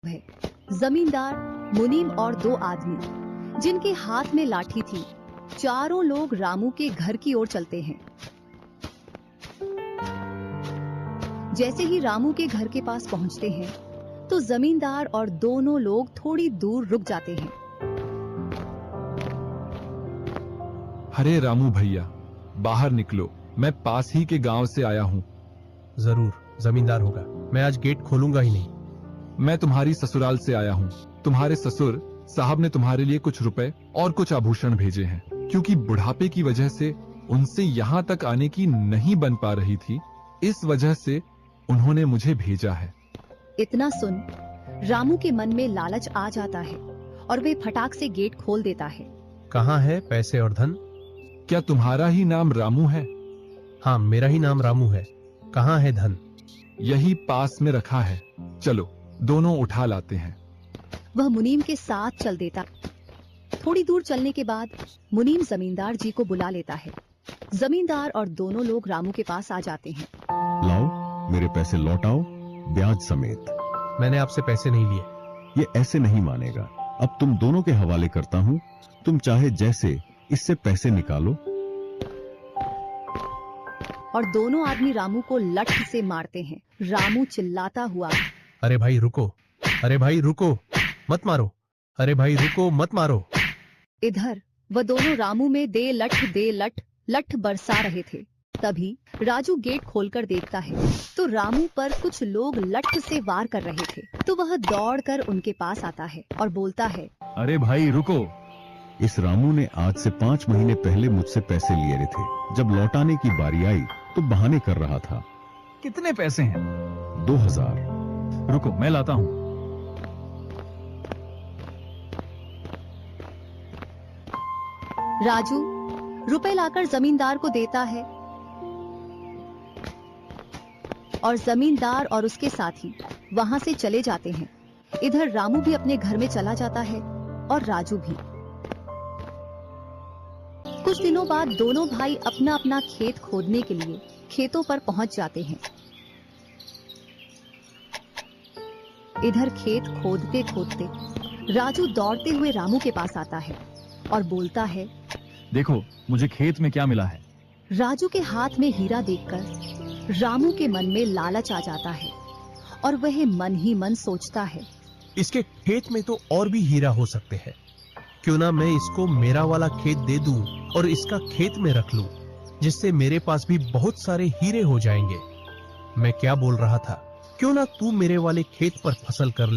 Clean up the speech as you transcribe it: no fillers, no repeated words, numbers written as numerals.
है। जमींदार, मुनीम और दो आदमी जिनके हाथ में लाठी थी, चारों लोग रामू के घर की ओर चलते हैं। जैसे ही रामू के घर के पास पहुंचते हैं, तो जमींदार और दोनों लोग थोड़ी दूर रुक जाते हैं। अरे रामू भैया, बाहर निकलो, मैं पास ही के गांव से आया हूँ। जरूर जमींदार होगा, मैं आज गेट खोलूंगा ही नहीं। मैं तुम्हारी ससुराल से आया हूँ। तुम्हारे ससुर साहब ने तुम्हारे लिए कुछ रुपए और कुछ आभूषण भेजे हैं, क्योंकि बुढ़ापे की वजह से उनसे यहाँ तक आने की नहीं बन पा रही थी, इस वजह से उन्होंने मुझे भेजा है। इतना सुन रामू के मन में लालच आ जाता है और वे फटाक से गेट खोल देता है। कहाँ है पैसे और धन? क्या तुम्हारा ही नाम रामू है? हाँ, मेरा ही नाम रामू है। कहाँ है धन? यही पास में रखा है, चलो दोनों उठा लाते हैं। वह मुनीम के साथ चल देता। थोड़ी दूर चलने के बाद मुनीम जमींदार जी को बुला लेता है। जमींदार और दोनों लोग रामू के पास आ जाते हैं। लाओ, मेरे पैसे लौटाओ, ब्याज समेत। मैंने आपसे पैसे नहीं लिए। ये ऐसे नहीं मानेगा। अब तुम दोनों के हवाले करता हूँ, तुम चाहे जैसे इससे पैसे निकालो। और दोनों आदमी रामू को लठ से मारते हैं। रामू चिल्लाता हुआ, अरे भाई रुको, अरे भाई रुको, मत मारो, अरे भाई रुको, मत मारो। इधर वह दोनों रामू में दे लठ बरसा रहे थे। तभी राजू गेट खोलकर देखता है तो रामू पर कुछ लोग लठ से वार कर रहे थे। तो वह दौड़कर उनके पास आता है और बोलता है, अरे भाई रुको। इस रामू ने आज से 5 महीने पहले मुझसे पैसे लिए थे। जब लौटाने की बारी आई तो बहाने कर रहा था। कितने पैसे हैं? 2000। रुको, मैं लाता हूँ। राजू रुपए लाकर जमींदार को देता है और जमींदार और उसके साथी वहां से चले जाते हैं। इधर रामू भी अपने घर में चला जाता है और राजू भी। कुछ दिनों बाद दोनों भाई अपना अपना खेत खोदने के लिए खेतों पर पहुंच जाते हैं। इधर खेत खोदते खोदते राजू दौड़ते हुए रामू के पास आता है और बोलता है, देखो मुझे खेत में क्या मिला है। राजू के हाथ में हीरा देखकर रामू के मन में लालच आ जाता है और वह मन ही मन सोचता है, इसके खेत में तो और भी हीरा हो सकते हैं। क्यों ना मैं इसको मेरा वाला खेत दे दूं और इसका खेत में रख लूं, जिससे मेरे पास भी बहुत सारे हीरे हो जाएंगे। मैं क्या बोल रहा था, क्यों ना तू मेरे वाले खेत पर फसल कर ले।